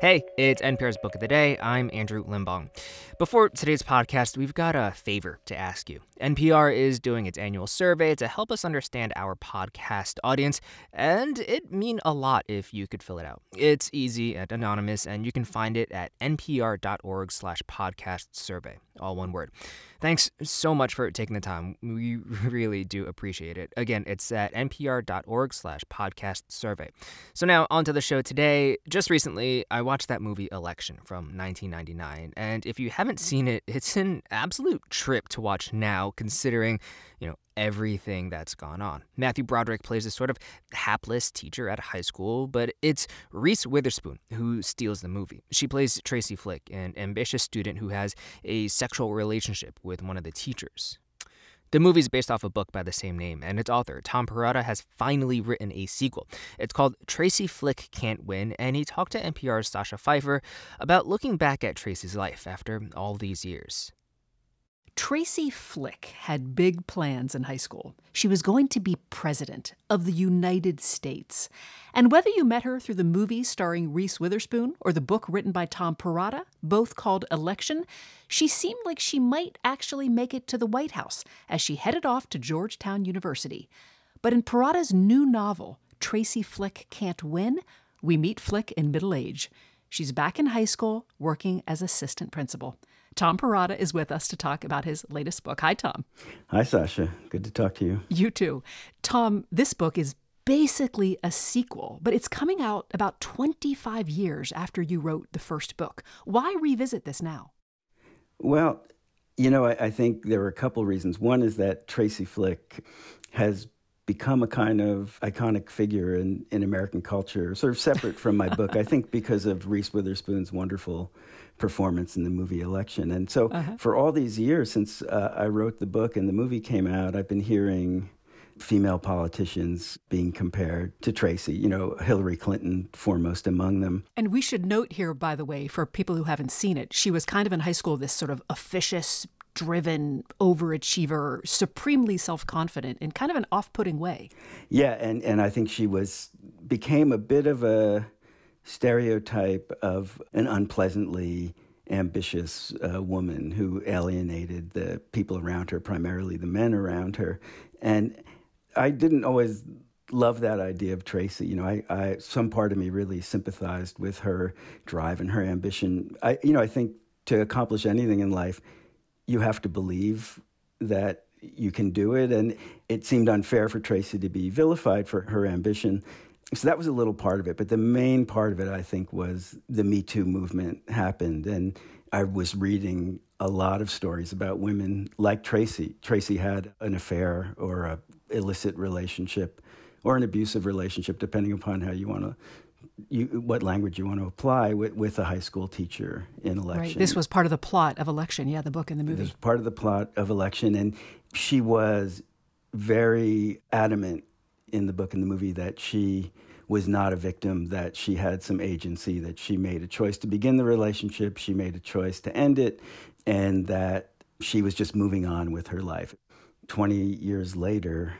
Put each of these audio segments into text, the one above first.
Hey, it's NPR's Book of the Day. I'm Andrew Limbong. Before today's podcast, we've got a favor to ask you. NPR is doing its annual survey to help us understand our podcast audience, and it'd mean a lot if you could fill it out. It's easy and anonymous, and you can find it at npr.org/podcast survey, all one word. Thanks so much for taking the time. We really do appreciate it. Again, it's at npr.org/podcast survey. So now onto the show today. Just recently, I watched that movie Election from 1999, and if you haven't seen it, it's an absolute trip to watch now, considering, everything that's gone on. Matthew Broderick plays this sort of hapless teacher at a high school, but it's Reese Witherspoon who steals the movie. She plays Tracy Flick, an ambitious student who has a sexual relationship with one of the teachers. The movie is based off a book by the same name, and its author, Tom Perrotta, has finally written a sequel. It's called Tracy Flick Can't Win, and he talked to NPR's Sascha Pfiffer about looking back at Tracy's life after all these years. Tracy Flick had big plans in high school. She was going to be president of the United States. And whether you met her through the movie starring Reese Witherspoon or the book written by Tom Perrotta, both called Election, she seemed like she might actually make it to the White House as she headed off to Georgetown University. But in Perrotta's new novel, Tracy Flick Can't Win, we meet Flick in middle age. She's back in high school working as assistant principal. Tom Perrotta is with us to talk about his latest book. Hi, Tom. Hi, Sasha. Good to talk to you. You too. Tom, this book is basically a sequel, but it's coming out about 25 years after you wrote the first book. Why revisit this now? Well, I think there are a couple reasons. One is that Tracy Flick has become a kind of iconic figure in American culture, sort of separate from my book, I think because of Reese Witherspoon's wonderful performance in the movie Election. And so for all these years since I wrote the book and the movie came out, I've been hearing female politicians being compared to Tracy, Hillary Clinton foremost among them. And we should note here, by the way, for people who haven't seen it, she was kind of in high school this sort of officious, driven, overachiever, supremely self-confident in kind of an off-putting way. Yeah, and I think she became a bit of a stereotype of an unpleasantly ambitious woman who alienated the people around her, primarily the men around her. And I didn't always love that idea of Tracy. Some part of me really sympathized with her drive and her ambition. I think to accomplish anything in life, you have to believe that you can do it. And it seemed unfair for Tracy to be vilified for her ambition. So that was a little part of it. But the main part of it, I think, was the Me Too movement happened. And I was reading a lot of stories about women like Tracy. Tracy had an affair or an illicit relationship or an abusive relationship, depending upon how you want to, what language you want to apply with a high school teacher in Election. Right. This was part of the plot of Election, the book and the movie. It was part of the plot of Election. And she was very adamant in the book and the movie that she was not a victim, that she had some agency, that she made a choice to begin the relationship, she made a choice to end it, and that she was just moving on with her life. 20 years later,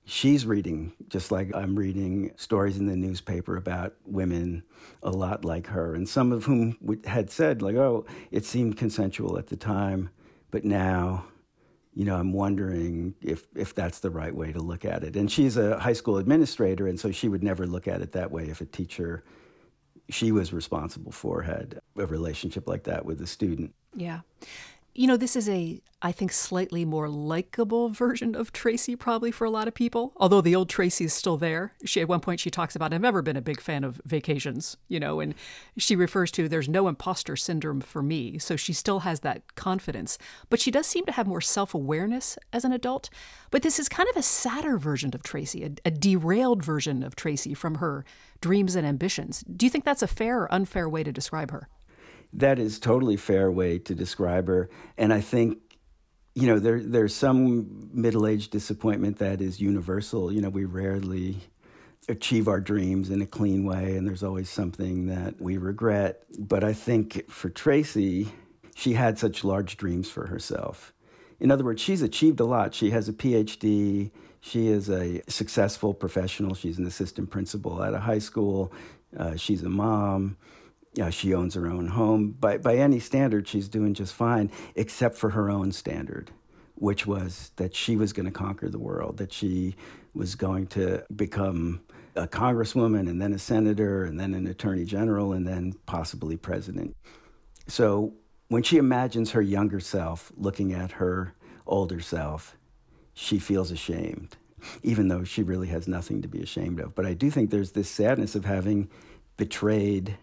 she's reading, just like I'm reading, stories in the newspaper about women a lot like her, and some of whom had said, it seemed consensual at the time, but now, I'm wondering if that's the right way to look at it. And she's a high school administrator, and so she would never look at it that way if a teacher she was responsible for had a relationship like that with a student. Yeah. This is I think, slightly more likable version of Tracy probably for a lot of people, although the old Tracy is still there. At one point she talks about, I've never been a big fan of vacations, and she refers to there's no imposter syndrome for me. So she still has that confidence, but she does seem to have more self-awareness as an adult. But this is kind of a sadder version of Tracy, a derailed version of Tracy from her dreams and ambitions. Do you think that's a fair or unfair way to describe her? That is totally fair way to describe her. And I think, there's some middle-aged disappointment that is universal. We rarely achieve our dreams in a clean way, and there's always something that we regret. But I think for Tracy, she had such large dreams for herself. In other words, she's achieved a lot. She has a PhD. She is a successful professional. She's an assistant principal at a high school. She's a mom. She owns her own home. By any standard, she's doing just fine, except for her own standard, which was that she was going to conquer the world, that she was going to become a congresswoman and then a senator and then an attorney general and then possibly president. So when she imagines her younger self looking at her older self, she feels ashamed, even though she really has nothing to be ashamed of. But I do think there's this sadness of having betrayed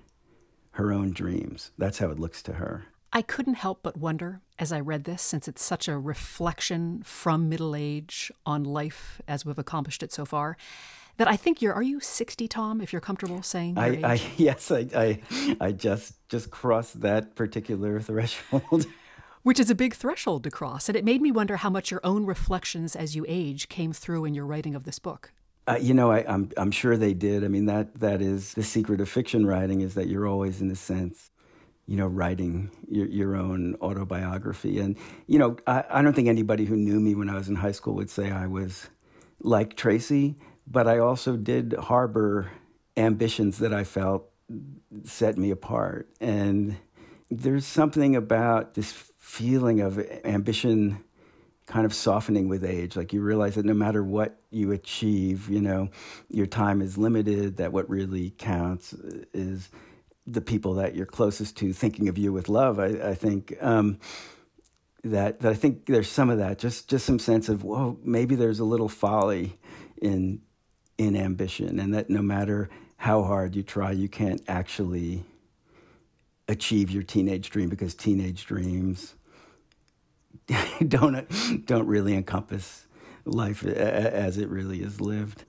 her own dreams. That's how it looks to her. I couldn't help but wonder as I read this, since it's such a reflection from middle age on life as we've accomplished it so far, that I think are you 60, Tom, if you're comfortable saying your age? Yes, I just crossed that particular threshold. Which is a big threshold to cross. And it made me wonder how much your own reflections as you age came through in your writing of this book. I'm sure they did. I mean, that is the secret of fiction writing, is that you're always, in a sense, writing your own autobiography. And, I don't think anybody who knew me when I was in high school would say I was like Tracy, but I also did harbor ambitions that I felt set me apart. And there's something about this feeling of ambition kind of softening with age. Like you realize that no matter what you achieve, your time is limited, that what really counts is the people that you're closest to thinking of you with love. I think that I think there's some of that, just some sense of, whoa, maybe there's a little folly in ambition, and that no matter how hard you try, you can't actually achieve your teenage dream, because teenage dreams don't really encompass life as it really is lived.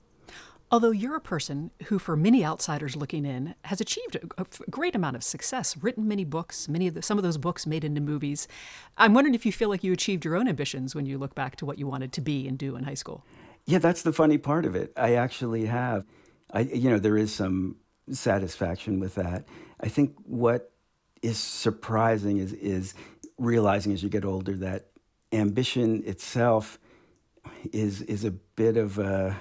Although you're a person who, for many outsiders looking in, has achieved a great amount of success, written many books, some of those books made into movies. I'm wondering if you feel like you achieved your own ambitions when you look back to what you wanted to be and do in high school. Yeah, that's the funny part of it. I actually have. There is some satisfaction with that. I think what is surprising is realizing as you get older that ambition itself is a bit of a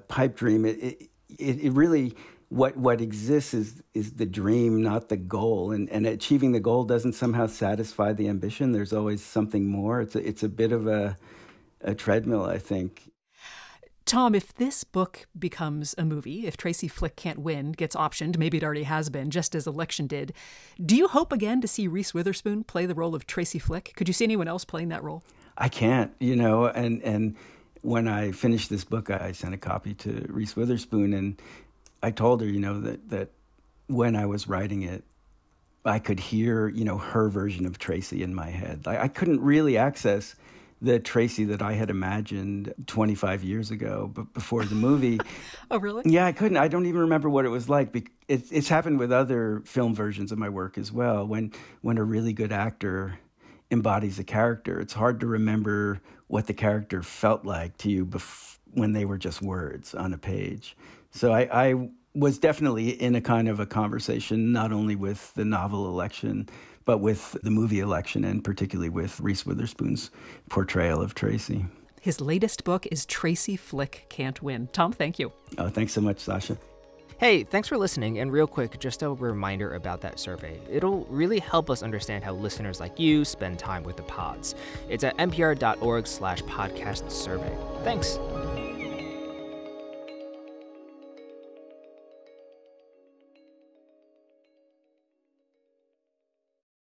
pipe dream. It really, what exists is the dream, not the goal. And achieving the goal doesn't somehow satisfy the ambition. There's always something more. It's a bit of a treadmill, I think. Tom, if this book becomes a movie, if Tracy Flick Can't Win gets optioned, maybe it already has been, just as Election did, do you hope again to see Reese Witherspoon play the role of Tracy Flick? Could you see anyone else playing that role? I can't, and when I finished this book, I sent a copy to Reese Witherspoon, and I told her, that when I was writing it, I could hear, her version of Tracy in my head. I couldn't really access the Tracy that I had imagined 25 years ago, but before the movie. Oh, really? Yeah, I couldn't. I don't even remember what it was like. It's happened with other film versions of my work as well. When a really good actor embodies a character, it's hard to remember what the character felt like to you when they were just words on a page. So I was definitely in a kind of a conversation, not only with the novel Election, but with the movie Election, and particularly with Reese Witherspoon's portrayal of Tracy. His latest book is Tracy Flick Can't Win. Tom, thank you. Oh, thanks so much, Sasha. Hey, thanks for listening, and real quick, just a reminder about that survey. It'll really help us understand how listeners like you spend time with the pods. It's at npr.org/podcast survey. Thanks.